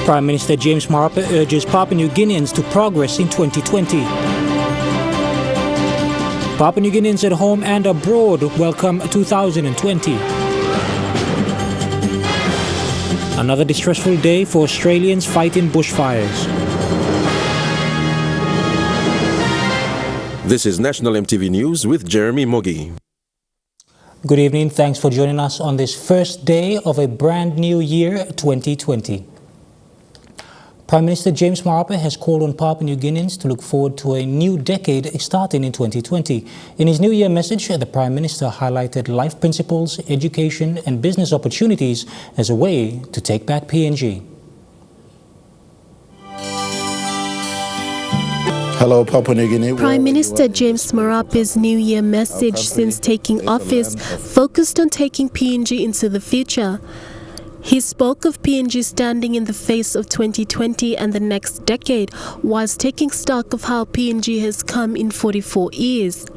Prime Minister James Marape urges Papua New Guineans to progress in 2020. Papua New Guineans at home and abroad welcome 2020. Another distressful day for Australians fighting bushfires. This is National EMTV News with Jeremy Mogi. Good evening. Thanks for joining us on this first day of a brand new year, 2020. Prime Minister James Marape has called on Papua New Guineans to look forward to a new decade starting in 2020. In his New Year message, the Prime Minister highlighted life principles, education and business opportunities as a way to take back PNG. Hello, Papua New Guinea. Prime Minister James Marape's New Year message since taking office focused on taking PNG into the future. He spoke of PNG standing in the face of 2020 and the next decade, whilst taking stock of how PNG has come in 44 years.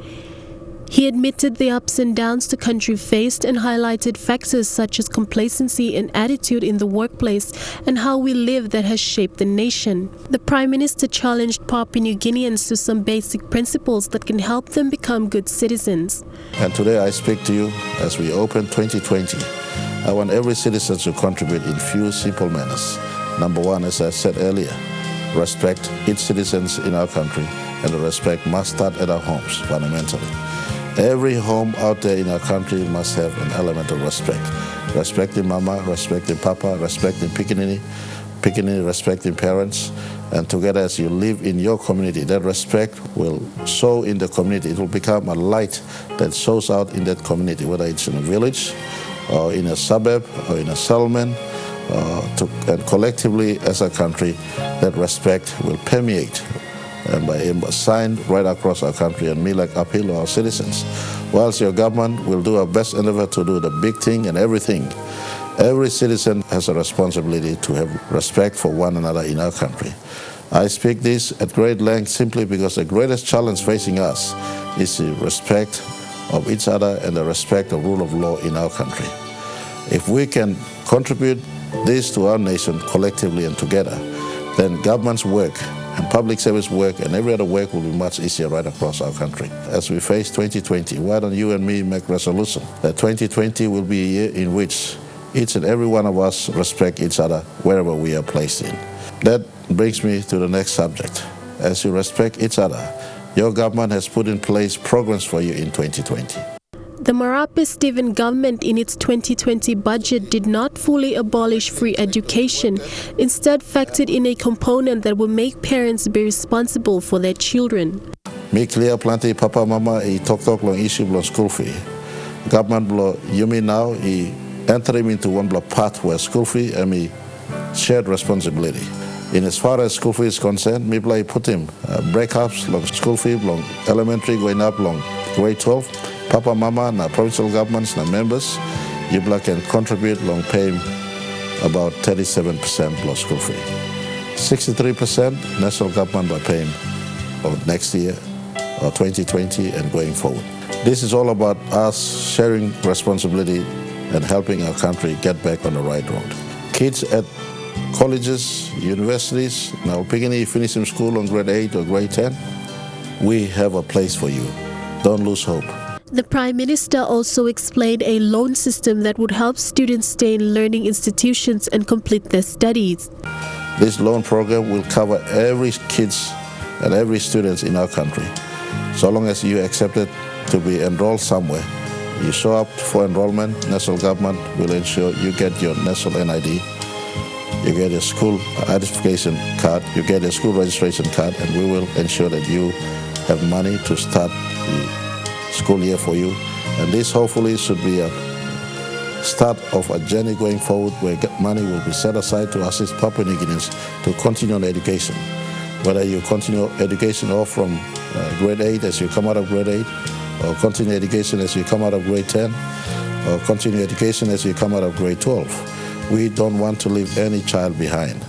He admitted the ups and downs the country faced and highlighted factors such as complacency and attitude in the workplace and how we live that has shaped the nation. The Prime Minister challenged Papua New Guineans to some basic principles that can help them become good citizens. And today I speak to you as we open 2020. I want every citizen to contribute in few simple manners. Number one, as I said earlier, respect each citizens in our country, and the respect must start at our homes fundamentally. Every home out there in our country must have an element of respect. Respecting mama, respecting papa, respecting Pikinini, respecting parents, and together as you live in your community, that respect will sow in the community. It will become a light that shows out in that community, whether it's in a village, or in a suburb, or in a settlement, and collectively as a country, that respect will permeate and by a sign right across our country and me like appeal to our citizens. Whilst your government will do our best endeavor to do the big thing and everything, every citizen has a responsibility to have respect for one another in our country. I speak this at great length simply because the greatest challenge facing us is the respect of each other and the respect of rule of law in our country. If we can contribute this to our nation collectively and together, then government's work and public service work and every other work will be much easier right across our country. As we face 2020, why don't you and me make resolution that 2020 will be a year in which each and every one of us respect each other wherever we are placed in. That brings me to the next subject. As you respect each other, your government has put in place programs for you in 2020. The Marape-Stephen government in its 2020 budget did not fully abolish free education, instead factored in a component that will make parents be responsible for their children. Me clear plenty papa mama I talk long issue long school fee. Government blow yumi now I enter him into one block path where school fee and me shared responsibility. In as far as school fee is concerned, me play put him breakups long school fee long elementary going up long grade 12. Papa, mama, na provincial governments, na members, you can contribute long pay about 37% plus school fee. 63% national government by paying of next year or 2020 and going forward. This is all about us sharing responsibility and helping our country get back on the right road. Kids at colleges, universities, now beginning finishing school on grade 8 or grade 10, we have a place for you. Don't lose hope. The Prime Minister also explained a loan system that would help students stay in learning institutions and complete their studies. This loan program will cover every kids and every student in our country. So long as you accepted to be enrolled somewhere, you show up for enrollment, national government will ensure you get your national NID, you get a school identification card, you get a school registration card, and we will ensure that you have money to start the school year for you, and this hopefully should be a start of a journey going forward where money will be set aside to assist Papua New Guineans to continue on education. Whether you continue education or from grade 8 as you come out of grade 8, or continue education as you come out of grade 10, or continue education as you come out of grade 12. We don't want to leave any child behind.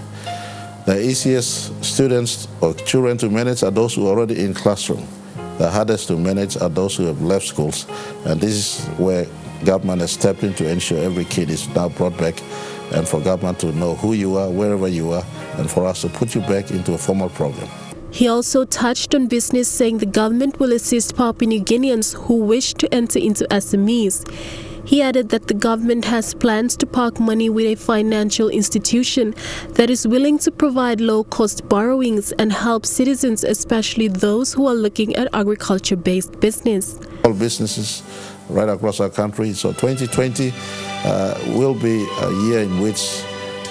The easiest students or children to manage are those who are already in classroom. The hardest to manage are those who have left schools, and this is where government has stepped in to ensure every kid is now brought back, and for government to know who you are, wherever you are, and for us to put you back into a formal program. He also touched on business, saying the government will assist Papua New Guineans who wish to enter into SMEs. He added that the government has plans to park money with a financial institution that is willing to provide low-cost borrowings and help citizens, especially those who are looking at agriculture-based business. All businesses right across our country. So 2020 will be a year in which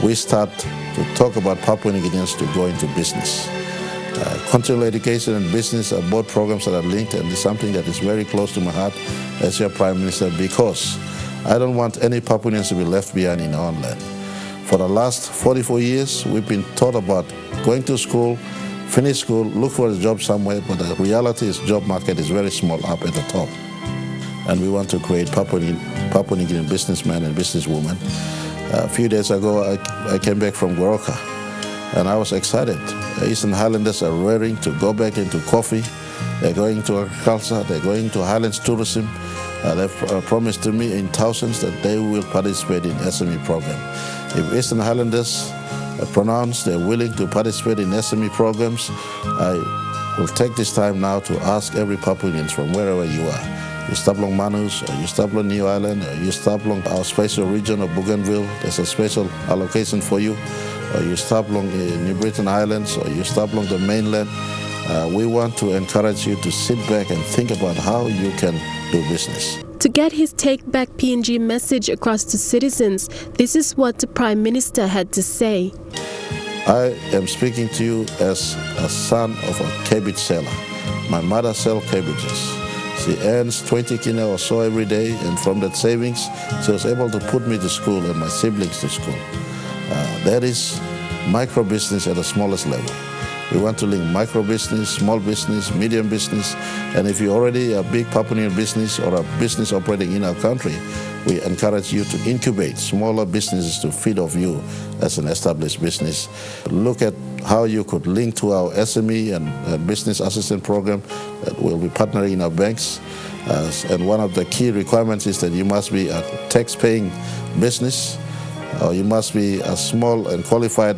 we start to talk about Papua New Guineans to go into business. Continual education and business are both programs that are linked, and it's something that is very close to my heart as your Prime Minister, because I don't want any Papuans to be left behind in our own land. For the last 44 years, we've been taught about going to school, finish school, look for a job somewhere, but the reality is job market is very small up at the top. And we want to create Papua New Guinean businessmen and businesswomen. A few days ago, I came back from Goroka, and I was excited. Eastern Highlanders are raring to go back into coffee. They're going to agriculture. They're going to Highlands tourism. They've promised to me in thousands that they will participate in SME program. If Eastern Highlanders pronounce they're willing to participate in SME programs, I will take this time now to ask every Papuan from wherever you are. You stop along Manus, or you stop along New Island, or you stop along our special region of Bougainville, there's a special allocation for you, or you stop along New Britain Islands, or you stop along the mainland. We want to encourage you to sit back and think about how you can do business. To get his Take Back PNG message across to citizens, this is what the Prime Minister had to say. I am speaking to you as a son of a cabbage seller. My mother sells cabbages. She earns 20 kina or so every day, and from that savings, she was able to put me to school and my siblings to school. That is micro business at the smallest level. We want to link micro business, small business, medium business, and if you're already a big Papua New Guinean business or a business operating in our country, we encourage you to incubate smaller businesses to feed off you as an established business. Look at how you could link to our SME and business assistance program that will be partnering in our banks. And one of the key requirements is that you must be a tax-paying business, or you must be a small and qualified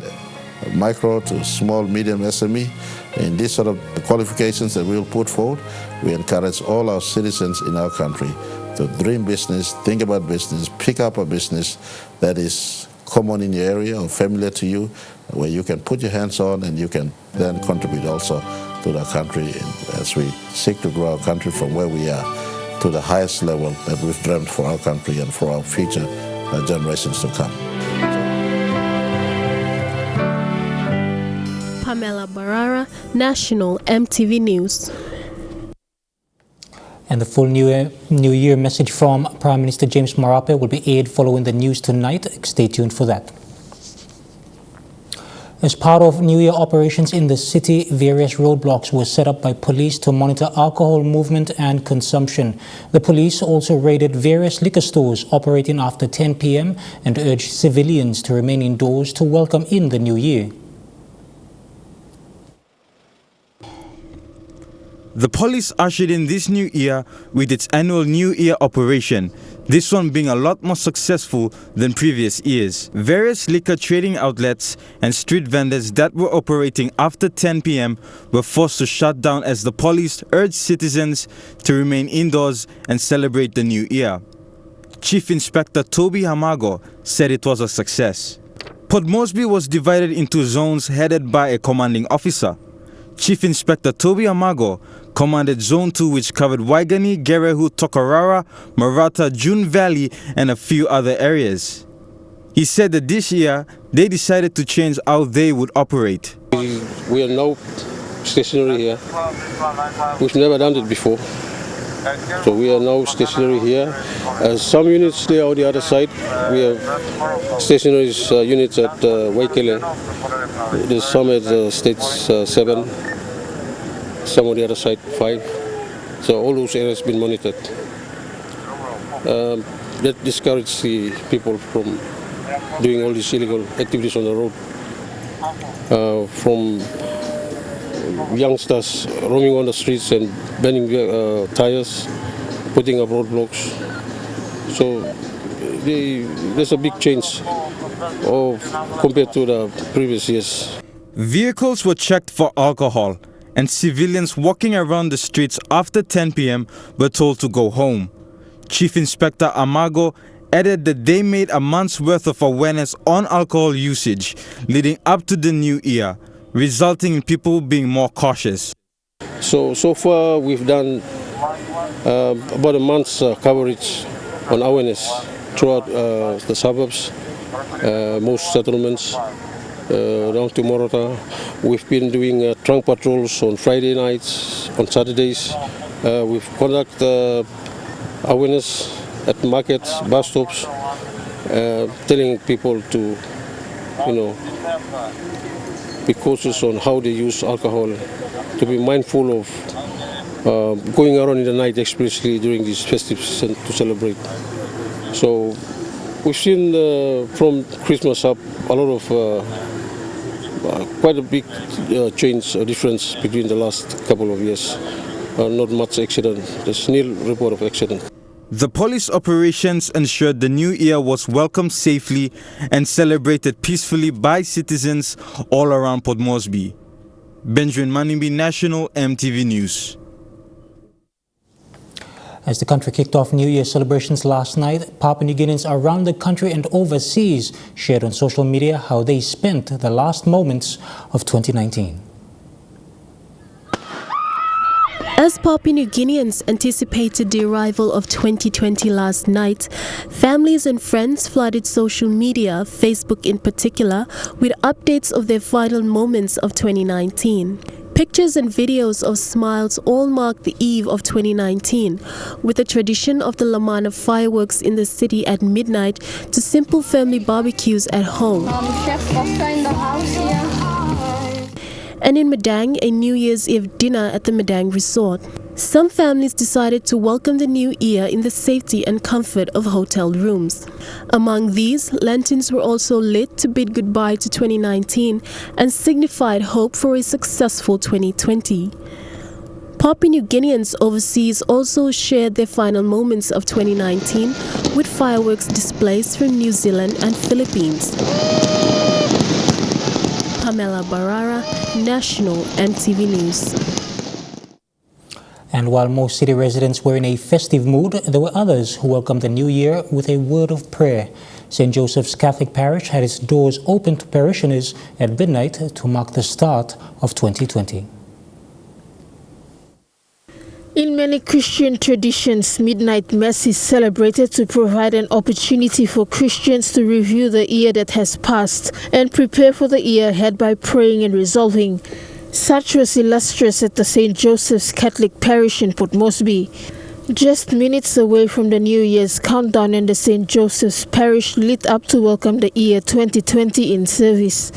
micro to small, medium SME. In these sort of qualifications that we will put forward, we encourage all our citizens in our country to dream business, think about business, pick up a business that is common in your area or familiar to you, where you can put your hands on and you can then contribute also to the country as we seek to grow our country from where we are to the highest level that we've dreamt for our country and for our future generations to come. Pamela Barara, National EMTV News. And the full New Year message from Prime Minister James Marape will be aired following the news tonight. Stay tuned for that. As part of New Year operations in the city, various roadblocks were set up by police to monitor alcohol movement and consumption. The police also raided various liquor stores operating after 10 p.m. and urged civilians to remain indoors to welcome in the new year. The police ushered in this new year with its annual New Year operation, this one being a lot more successful than previous years. Various liquor trading outlets and street vendors that were operating after 10 p.m. were forced to shut down as the police urged citizens to remain indoors and celebrate the new year. Chief Inspector Toby Hamago said it was a success. Port Moresby was divided into zones headed by a commanding officer. Chief Inspector Toby Hamago commanded Zone 2, which covered Waigani, Gerehu, Tokarara, Marata, June Valley, and a few other areas. He said that this year, they decided to change how they would operate. We are now stationary here. We've never done it before. So we are now stationary here. Some units there on the other side. We have stationary units at Waikele. There's some at States 7, some on the other side 5. So all those areas have been monitored. That discourages the people from doing all these illegal activities on the road. From youngsters roaming on the streets and bending tires, putting up roadblocks. So there's a big change compared to the previous years. Vehicles were checked for alcohol, and civilians walking around the streets after 10 p.m. were told to go home. Chief Inspector Amago added that they made a month's worth of awareness on alcohol usage leading up to the new year, resulting in people being more cautious. So far we've done about a month's coverage on awareness throughout the suburbs, most settlements, down to Morata. We've been doing trunk patrols on Friday nights, on Saturdays. We've conducted awareness at markets, bus stops, telling people to, be cautious on how they use alcohol, to be mindful of going around in the night, especially during this festive season to celebrate. So we've seen from Christmas up a lot of quite a big change, difference between the last couple of years. Not much accident. There's nil report of accident. The police operations ensured the new year was welcomed safely and celebrated peacefully by citizens all around Port Moresby. Benjamin Manimbi, National EMTV News. As the country kicked off New Year celebrations last night, Papua New Guineans around the country and overseas shared on social media how they spent the last moments of 2019. As Papua New Guineans anticipated the arrival of 2020 last night, families and friends flooded social media, Facebook in particular, with updates of their final moments of 2019. Pictures and videos of smiles all mark the eve of 2019, with the tradition of the Lamana fireworks in the city at midnight to simple family barbecues at home. Chef Oscar in the house here. And in Madang, a New Year's Eve dinner at the Madang Resort. Some families decided to welcome the new year in the safety and comfort of hotel rooms. Among these, lanterns were also lit to bid goodbye to 2019 and signified hope for a successful 2020. Papua New Guineans overseas also shared their final moments of 2019 with fireworks displays from New Zealand and Philippines. Pamela Barara, National EMTV News. And while most city residents were in a festive mood, there were others who welcomed the new year with a word of prayer. St. Joseph's Catholic Parish had its doors open to parishioners at midnight to mark the start of 2020. In many Christian traditions, midnight mass is celebrated to provide an opportunity for Christians to review the year that has passed and prepare for the year ahead by praying and resolving. Such was illustrious at the St. Joseph's Catholic Parish in Port Moresby. Just minutes away from the New Year's countdown, and the St. Joseph's Parish lit up to welcome the year 2020 in service.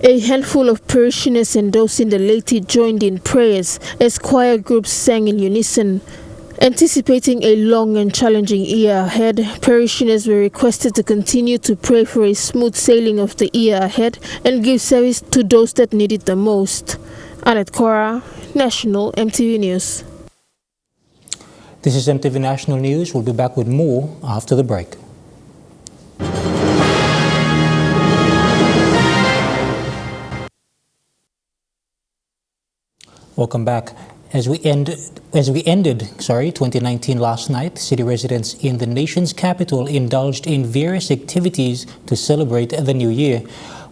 A handful of parishioners and those in the laity joined in prayers as choir groups sang in unison. Anticipating a long and challenging year ahead, parishioners were requested to continue to pray for a smooth sailing of the year ahead and give service to those that need it the most. Anet Kora, National EMTV News. This is EMTV National News. We'll be back with more after the break. Welcome back. As we ended 2019 last night, city residents in the nation's capital indulged in various activities to celebrate the new year.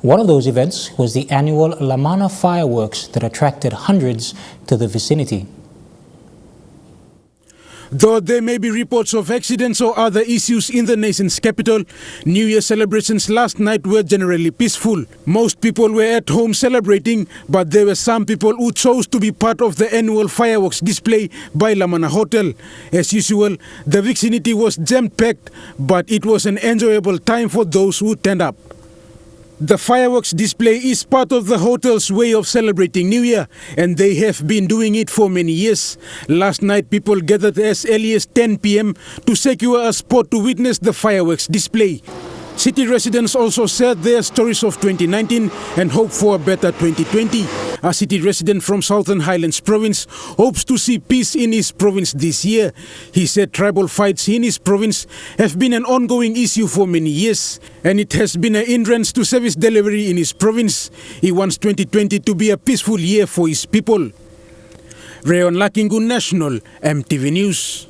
One of those events was the annual Lamana fireworks that attracted hundreds to the vicinity. Though there may be reports of accidents or other issues in the nation's capital, New Year celebrations last night were generally peaceful. Most people were at home celebrating, but there were some people who chose to be part of the annual fireworks display by Lamana Hotel. As usual, the vicinity was jam-packed, but it was an enjoyable time for those who turned up. The fireworks display is part of the hotel's way of celebrating New Year, and they have been doing it for many years. Last night, people gathered as early as 10 p.m. to secure a spot to witness the fireworks display. City residents also shared their stories of 2019 and hope for a better 2020. A city resident from Southern Highlands province hopes to see peace in his province this year. He said tribal fights in his province have been an ongoing issue for many years, and it has been an hindrance to service delivery in his province. He wants 2020 to be a peaceful year for his people. Rayon Lakingun National, MTV News.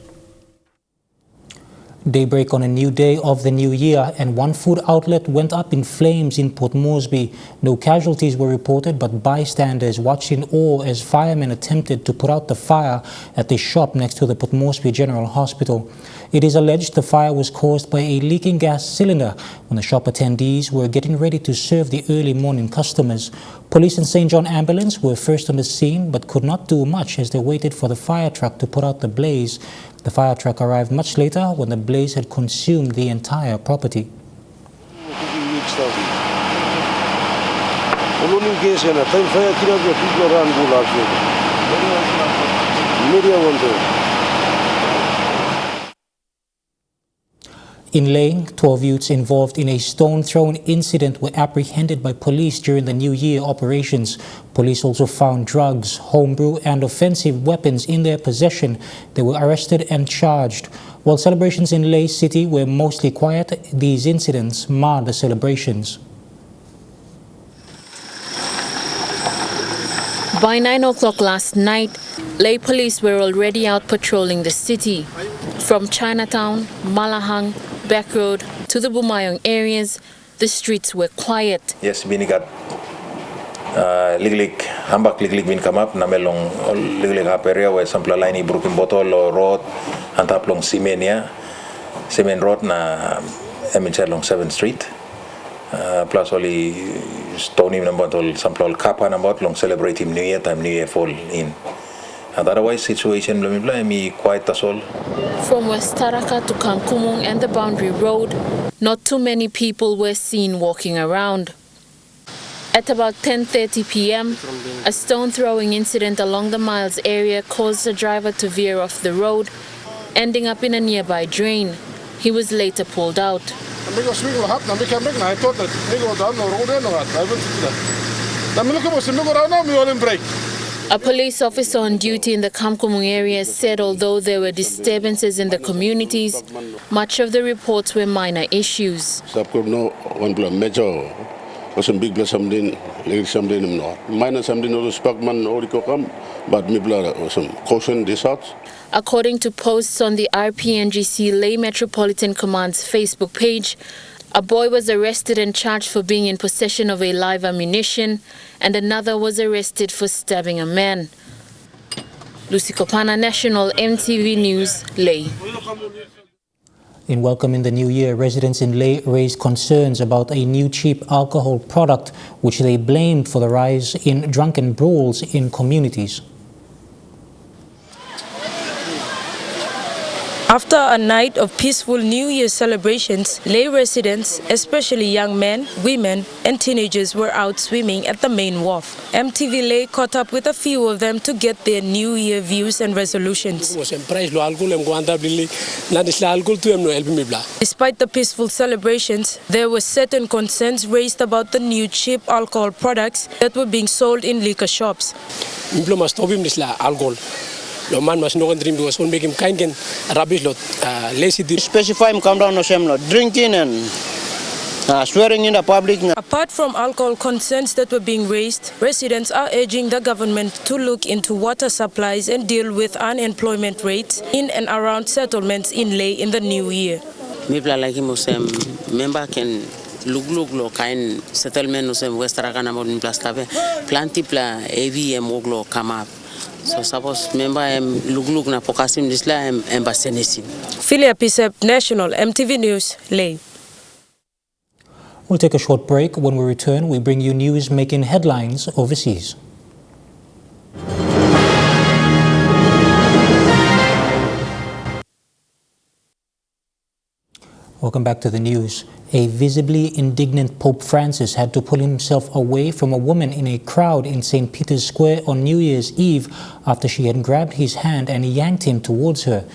Daybreak on a new day of the new year, and one food outlet went up in flames in Port Moresby. No casualties were reported, but bystanders watched in awe as firemen attempted to put out the fire at the shop next to the Port Moresby General Hospital. It is alleged the fire was caused by a leaking gas cylinder when the shop attendees were getting ready to serve the early morning customers. Police and St. John Ambulance were first on the scene but could not do much as they waited for the fire truck to put out the blaze. The fire truck arrived much later when the blaze had consumed the entire property. In Lane, 12 youths involved in a stone-thrown incident were apprehended by police during the New Year operations. Police also found drugs, homebrew and offensive weapons in their possession. They were arrested and charged. While celebrations in Leh City were mostly quiet, these incidents marred the celebrations. By 9 o'clock last night, Leh police were already out patrolling the city. From Chinatown, Malahang, Back Road to the Bumayong areas, the streets were quiet. Yes, binigat liglig hambak liglig bin come up na melong liglig hap area where sampla line broken bottle or road antap long cement road na emincer long 7th Street plus only stony number tol sampla kapa number long celebrating New Year fall in. And otherwise, situation me quite as all. From West Taraka to Kankumung and the Boundary Road, not too many people were seen walking around. At about 10:30 p.m., a stone-throwing incident along the Miles area caused the driver to veer off the road, ending up in a nearby drain. He was later pulled out. A police officer on duty in the Kamkumung area said although there were disturbances in the communities, much of the reports were minor issues. According to posts on the RPNGC Leh Metropolitan Command's Facebook page, a boy was arrested and charged for being in possession of a live ammunition, and another was arrested for stabbing a man. Lucy Kopana, National MTV News, Leh. In welcoming the new year, residents in Leh raised concerns about a new cheap alcohol product, which they blamed for the rise in drunken brawls in communities. After a night of peaceful New Year celebrations, Leh residents, especially young men, women and teenagers, were out swimming at the main wharf. MTV Leh caught up with a few of them to get their New Year views and resolutions. Despite the peaceful celebrations, there were certain concerns raised about the new cheap alcohol products that were being sold in liquor shops. Specify him come down no shame no drinking and swearing in the public. Apart from alcohol concerns that were being raised, residents are urging the government to look into water supplies and deal with unemployment rates in and around settlements in Leh in the new year. Mibla like him member can look lo kind settlement no sem West Taraka na modern plastave plenty pla AVM oglo come up. So suppose member look na pokasim disla embassy. Philia Pisep, National MTV News, Leh. We'll take a short break. When we return, we bring you news making headlines overseas. Welcome back to the news. A visibly indignant Pope Francis had to pull himself away from a woman in a crowd in St. Peter's Square on New Year's Eve after she had grabbed his hand and yanked him towards her.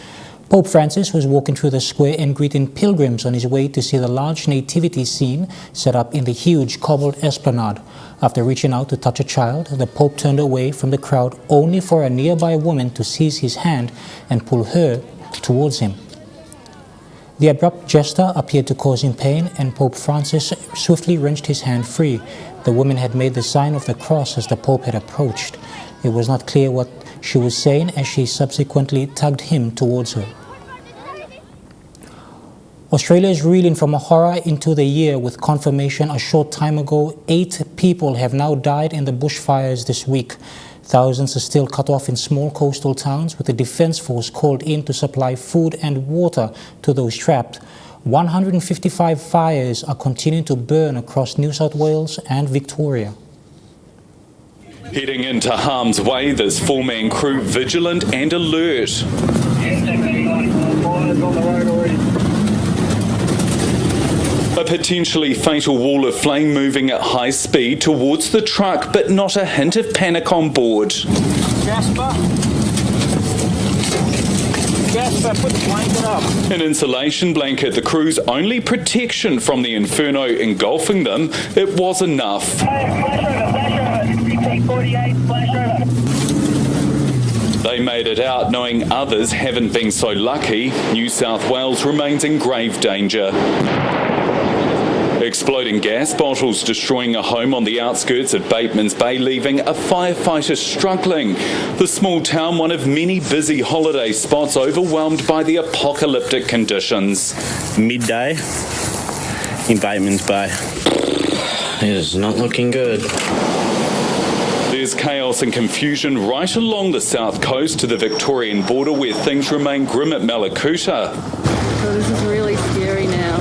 Pope Francis was walking through the square and greeting pilgrims on his way to see the large nativity scene set up in the huge cobbled esplanade. After reaching out to touch a child, the Pope turned away from the crowd only for a nearby woman to seize his hand and pull her towards him. The abrupt gesture appeared to cause him pain, and Pope Francis swiftly wrenched his hand free. The woman had made the sign of the cross as the Pope had approached. It was not clear what she was saying as she subsequently tugged him towards her. Australia is reeling from a horror into the year with confirmation a short time ago 8 people have now died in the bushfires this week. Thousands are still cut off in small coastal towns, with the Defence Force called in to supply food and water to those trapped. 155 fires are continuing to burn across New South Wales and Victoria. Heading into harm's way, this 4-man crew vigilant and alert. A potentially fatal wall of flame moving at high speed towards the truck, but not a hint of panic on board. Jasper, put the blanket up. An insulation blanket, the crew's only protection from the inferno engulfing them. It was enough. Flash over. 48, flash over. They made it out knowing others haven't been so lucky. New South Wales remains in grave danger. Exploding gas bottles destroying a home on the outskirts of Bateman's Bay, leaving a firefighter struggling. The small town, one of many busy holiday spots, overwhelmed by the apocalyptic conditions. Midday in Bateman's Bay. It is not looking good. There's chaos and confusion right along the south coast to the Victorian border, where things remain grim at Malakuta. So this is really scary now.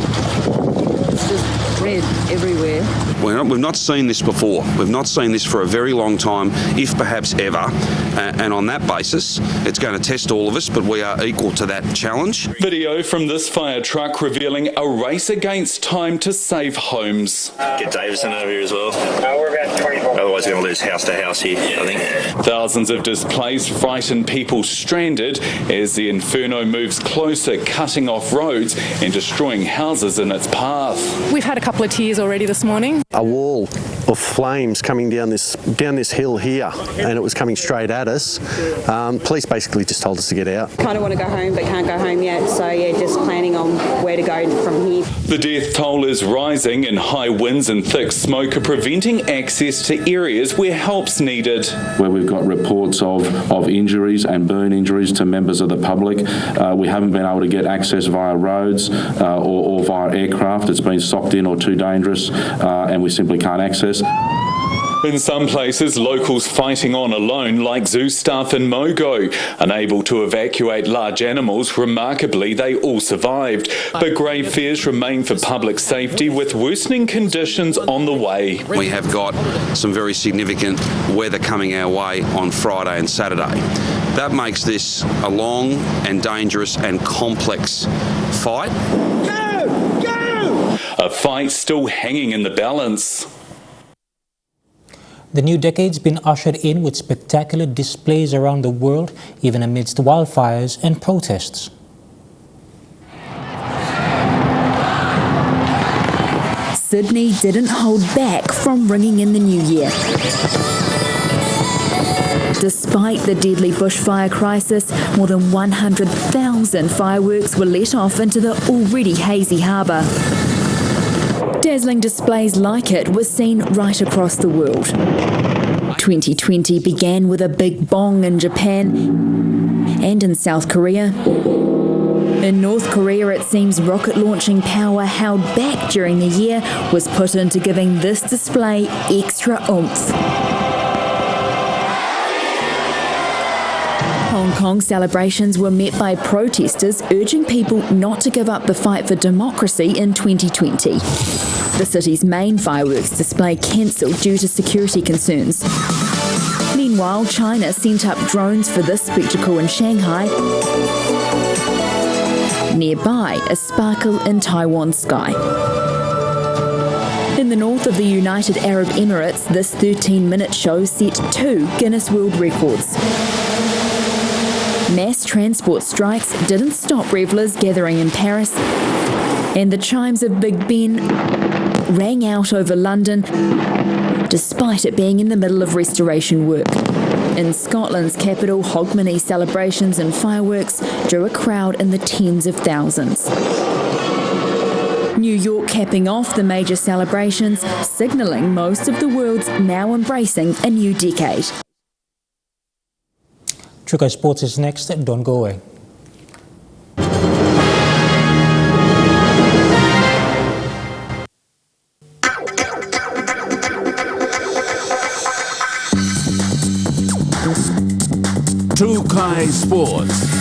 It's just red everywhere. We've not seen this before. We've not seen this for a very long time, if perhaps ever. And on that basis, it's going to test all of us, but we are equal to that challenge. Video from this fire truck revealing a race against time to save homes. Get Davison over here as well. We're about 24. Otherwise we're going to lose house to house here, I think. Thousands of displaced, frightened people stranded as the inferno moves closer, cutting off roads and destroying houses in its path. We've had a couple of tears already this morning. A wall of flames coming down this hill here, and it was coming straight at us. Police basically just told us to get out. Kind of want to go home but can't go home yet, so yeah, just planning on where to go from here. The death toll is rising, and high winds and thick smoke are preventing access to areas where help's needed. Where we've got reports of injuries and burn injuries to members of the public, we haven't been able to get access via roads or via aircraft. It's been stopped in or too dangerous, and we simply can't access. In some places, locals fighting on alone, like zoo staff in Mogo. Unable to evacuate large animals, remarkably, they all survived. But grave fears remain for public safety, with worsening conditions on the way. We have got some very significant weather coming our way on Friday and Saturday. That makes this a long and dangerous and complex fight. A fight still hanging in the balance. The new decade's been ushered in with spectacular displays around the world, even amidst wildfires and protests. Sydney didn't hold back from ringing in the new year. Despite the deadly bushfire crisis, more than 100,000 fireworks were let off into the already hazy harbour. Dazzling displays like it were seen right across the world. 2020 began with a big bong in Japan and in South Korea. In North Korea, it seems rocket launching power held back during the year was put into giving this display extra oomph. Hong Kong celebrations were met by protesters urging people not to give up the fight for democracy in 2020. The city's main fireworks display cancelled due to security concerns. Meanwhile, China sent up drones for this spectacle in Shanghai. Nearby, a sparkle in Taiwan's sky. In the north of the United Arab Emirates, this 13-minute show set 2 Guinness World Records. Mass transport strikes didn't stop revellers gathering in Paris, and the chimes of Big Ben rang out over London, despite it being in the middle of restoration work. In Scotland's capital, Hogmanay celebrations and fireworks drew a crowd in the tens of thousands. New York capping off the major celebrations, signalling most of the world's now embracing a new decade. Trukai Sports is next. Don't go away. Trukai Sports.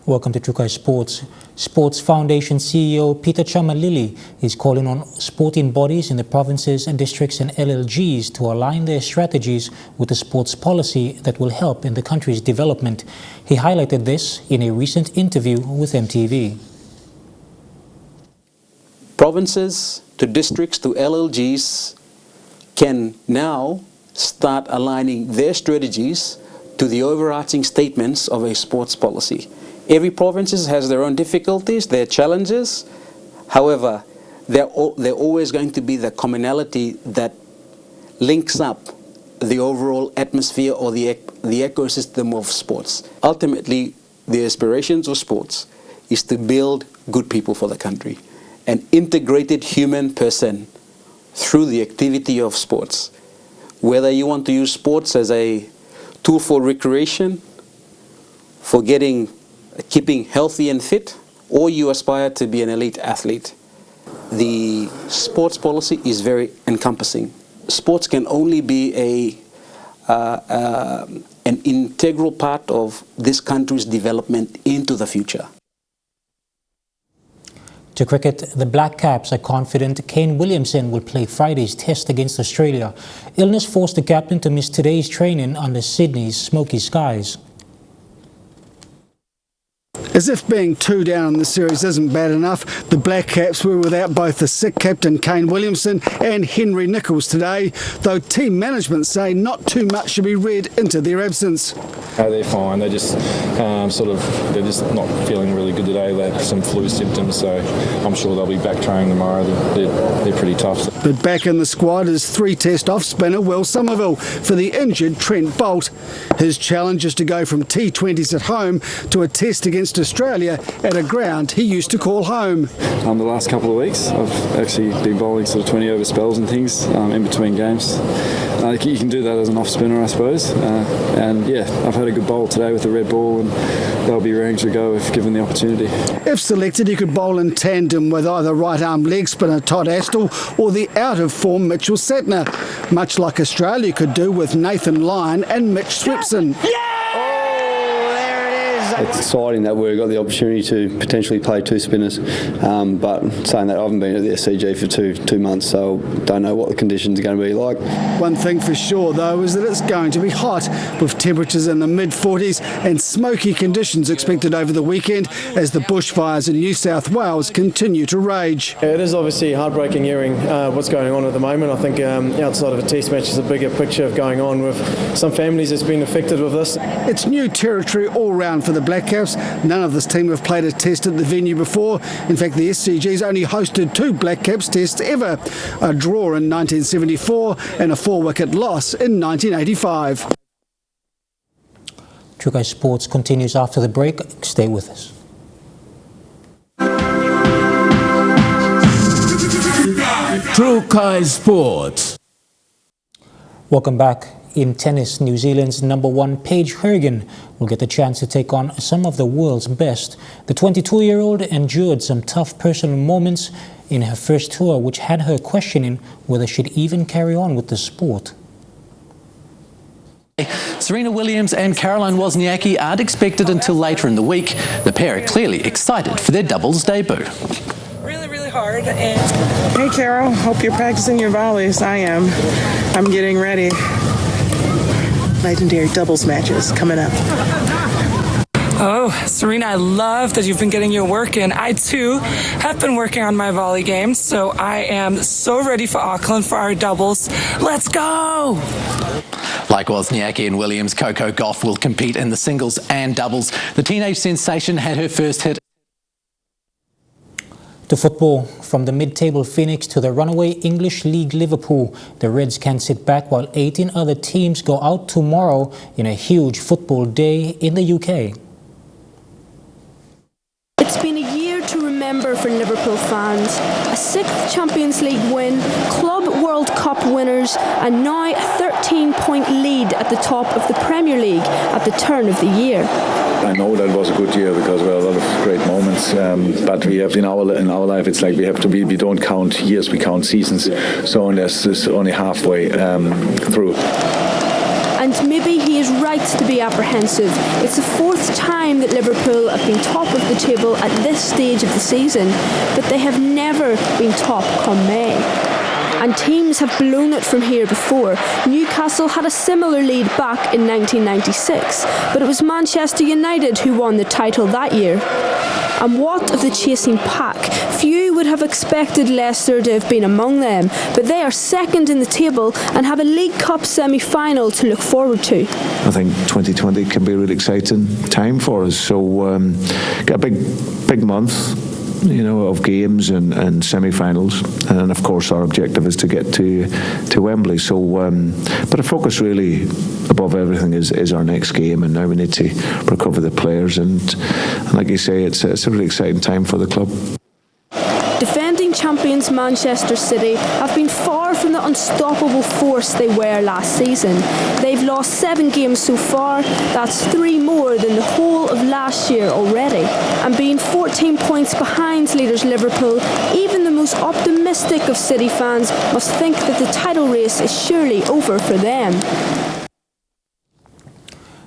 Welcome to Trukai Sports. Sports Foundation CEO Peter Chamalili is calling on sporting bodies in the provinces and districts and LLGs to align their strategies with the sports policy that will help in the country's development. He highlighted this in a recent interview with EMTV. Provinces to districts to LLGs can now start aligning their strategies to the overarching statements of a sports policy. Every province has their own difficulties, their challenges. However, they're always going to be the commonality that links up the overall atmosphere or the ecosystem of sports. Ultimately, the aspirations of sports is to build good people for the country, an integrated human person through the activity of sports. Whether you want to use sports as a tool for recreation, for keeping healthy and fit, or you aspire to be an elite athlete. The sports policy is very encompassing. Sports can only be an integral part of this country's development into the future. To cricket, the Black Caps are confident Kane Williamson will play Friday's test against Australia. Illness forced the captain to miss today's training under Sydney's smoky skies. As if being 2 down in the series isn't bad enough, the Black Caps were without both the sick captain Kane Williamson and Henry Nicholls today, though team management say not too much should be read into their absence. They're fine. They're just they're just not feeling really good today. They have some flu symptoms, so I'm sure they'll be back training tomorrow. They're pretty tough. But back in the squad is 3-test off-spinner Will Somerville for the injured Trent Boult. His challenge is to go from T20s at home to a test against Australia at a ground he used to call home. The last couple of weeks I've actually been bowling sort of 20-over spells and things in between games. You can do that as an off-spinner, I suppose. And yeah, I've had a good bowl today with the red ball, and they'll be raring to go if given the opportunity. If selected, he could bowl in tandem with either right-arm leg spinner Todd Astle or the out-of-form Mitchell Satner, much like Australia could do with Nathan Lyon and Mitch Swepson. It's exciting that we've got the opportunity to potentially play 2 spinners, but saying that I haven't been at the SCG for two months, so don't know what the conditions are going to be like. One thing for sure, though, is that it's going to be hot, with temperatures in the mid-40s and smoky conditions expected over the weekend as the bushfires in New South Wales continue to rage. It is obviously heartbreaking hearing what's going on at the moment. I think outside of a test match is a bigger picture of going on with some families that's been affected with this. It's new territory all round for the Black Caps. None of this team have played a test at the venue before. In fact, the SCG's only hosted 2 Black Caps tests ever, a draw in 1974 and a 4-wicket loss in 1985. Trukai Sports continues after the break. Stay with us. Trukai Sports. Welcome back. In tennis, New Zealand's #1 Paige Hergen will get the chance to take on some of the world's best. The 22-year-old endured some tough personal moments in her first tour, which had her questioning whether she'd even carry on with the sport. Serena Williams and Caroline Wozniacki aren't expected until later in the week. The pair are clearly excited for their doubles debut. Really hard. And hey, Carol, hope you're practicing your volleys. I am. I'm getting ready. Legendary doubles matches coming up. Oh, Serena, I love that you've been getting your work in. I, too, have been working on my volley game, so I am so ready for Auckland for our doubles. Let's go! Like Wozniacki and Williams, Coco Gauff will compete in the singles and doubles. The teenage sensation had her first hit. To football, from the mid-table Phoenix to the runaway English League Liverpool, the Reds can't sit back while 18 other teams go out tomorrow in a huge football day in the UK. It's been a year to remember for Liverpool fans. A 6th Champions League win, Club World Cup winners, and now a 13-point lead at the top of the Premier League at the turn of the year. I know that was a good year because there were a lot of great moments, but we have in our life, it's like we don't count years, we count seasons, so this is only halfway through. And maybe he is right to be apprehensive. It's the 4th time that Liverpool have been top of the table at this stage of the season, but they have never been top come May. And teams have blown it from here before. Newcastle had a similar lead back in 1996, but it was Manchester United who won the title that year. And what of the chasing pack? Few would have expected Leicester to have been among them, but they are second in the table and have a League Cup semi-final to look forward to. I think 2020 can be a really exciting time for us. So got a big month, of games and semi-finals, and of course our objective is to get to Wembley. So, but our focus really, above everything, is our next game, and now we need to recover the players. And like you say, it's a really exciting time for the club. Defending champions Manchester City have been far from the unstoppable force they were last season. They've lost 7 games so far, that's 3 more than the whole of last year already. And being 14 points behind leaders Liverpool, even the most optimistic of City fans must think that the title race is surely over for them.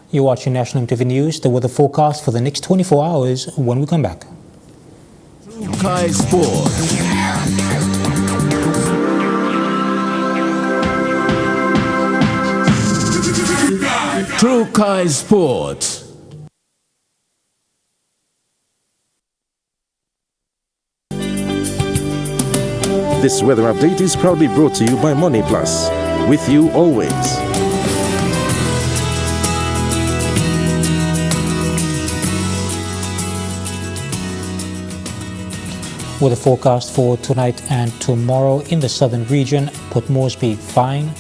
You're watching National EMTV News, the weather forecast for the next 24 hours when we come back. Kai Sports. True Kai Sports. This weather update is proudly brought to you by Money Plus. With you always. Weather forecast for tonight and tomorrow in the southern region: Port Moresby fine,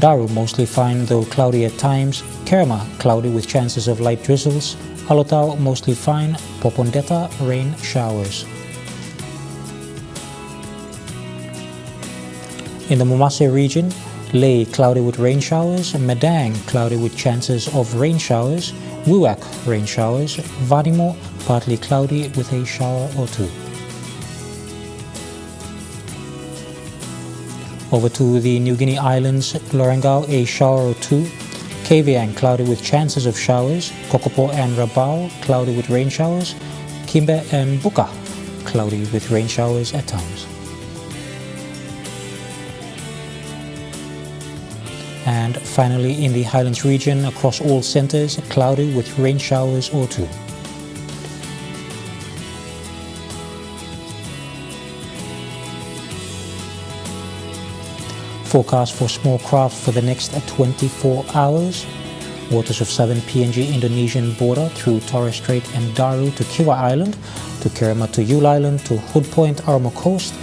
Daru mostly fine though cloudy at times, Kerema cloudy with chances of light drizzles, Alotau mostly fine, Popondetta rain showers. In the Momase region, Lae cloudy with rain showers, Madang cloudy with chances of rain showers, Wewak rain showers, Vanimo partly cloudy with a shower or two. Over to the New Guinea Islands, Lorengau a shower or two, Kavieng cloudy with chances of showers, Kokopo and Rabaul cloudy with rain showers, Kimbe and Buka cloudy with rain showers at times. And finally, in the Highlands region, across all centres, cloudy with rain showers or two. Forecast for small craft for the next 24 hours. Waters of southern PNG Indonesian border through Torres Strait and Daru to Kiwa Island, to Kerema to Yule Island, to Hood Point, Armo Coast,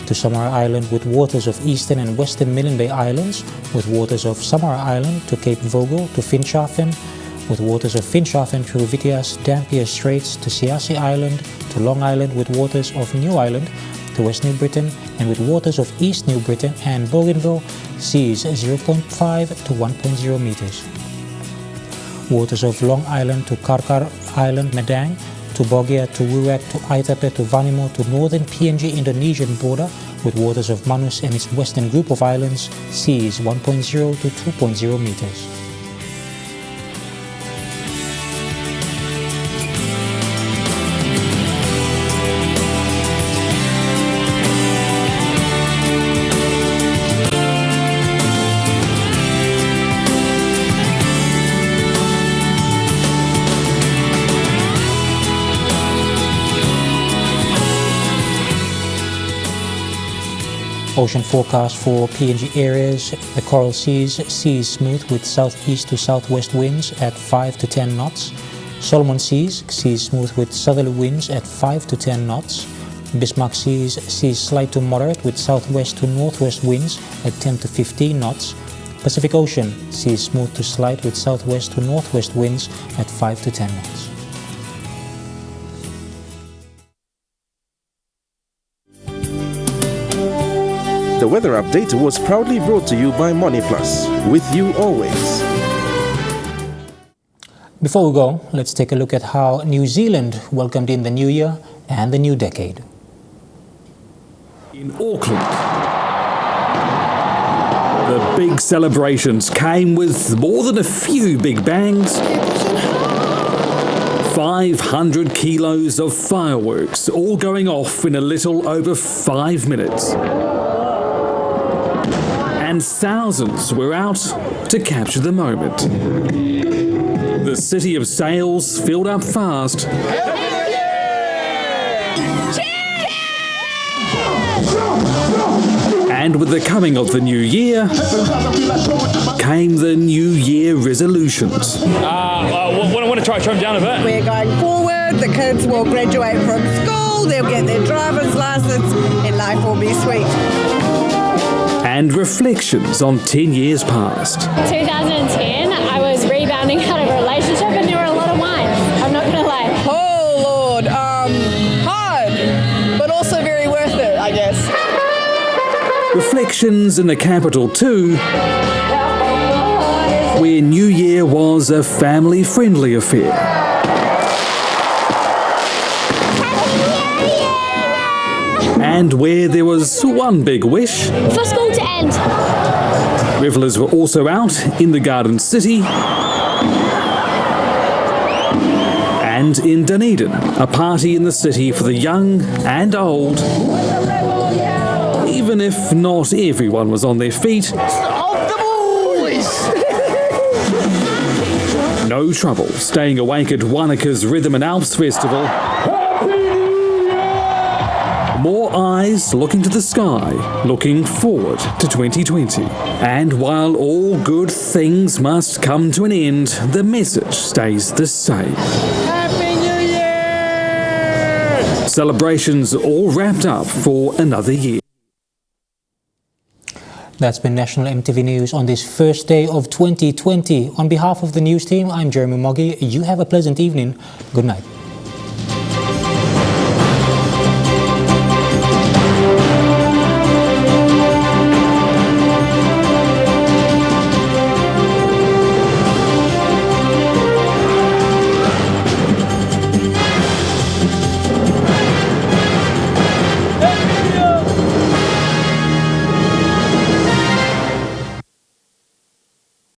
to Samara Island with waters of eastern and western Milne Bay Islands, with waters of Samara Island to Cape Vogel to Finschhafen, with waters of Finschhafen through Vitias, Dampier Straits to Siasi Island, to Long Island with waters of New Island to West New Britain, and with waters of East New Britain and Bougainville, seas 0.5 to 1.0 meters. Waters of Long Island to Karkar Island, Madang, to Bogia, to Wewak, to Aitape, to Vanimo, to northern PNG Indonesian border, with waters of Manus and its western group of islands, seas 1.0 to 2.0 meters. Ocean forecast for PNG areas: the Coral Seas smooth with southeast to southwest winds at 5 to 10 knots. Solomon Seas smooth with southerly winds at 5 to 10 knots. Bismarck Seas slight to moderate with southwest to northwest winds at 10 to 15 knots. Pacific Ocean smooth to slight with southwest to northwest winds at 5 to 10 knots. The weather update was proudly brought to you by Money Plus, with you always. Before we go, let's take a look at how New Zealand welcomed in the new year and the new decade. In Auckland, the big celebrations came with more than a few big bangs. 500 kilos of fireworks, all going off in a little over 5 minutes. And thousands were out to capture the moment. The city of sails filled up fast. And with the coming of the new year, came the New Year resolutions. I want to try them down a bit. We're going forward, the kids will graduate from school, they'll get their driver's license, and life will be sweet. And reflections on 10 years past. 2010, I was rebounding out of a relationship and there were a lot of wines. I'm not going to lie. Oh, Lord. Hard, but also very worth it, I guess. Reflections in the capital too, where New Year was a family-friendly affair. And where there was one big wish for school to end. Revellers were also out in the Garden City and in Dunedin, a party in the city for the young and old. Even if not everyone was on their feet, no trouble staying awake at Wanaka's Rhythm and Alps Festival. More eyes looking to the sky, looking forward to 2020. And while all good things must come to an end, the message stays the same. Happy New Year! Celebrations all wrapped up for another year. That's been National EMTV News on this first day of 2020. On behalf of the news team, I'm Jeremy Moggy. You have a pleasant evening. Good night.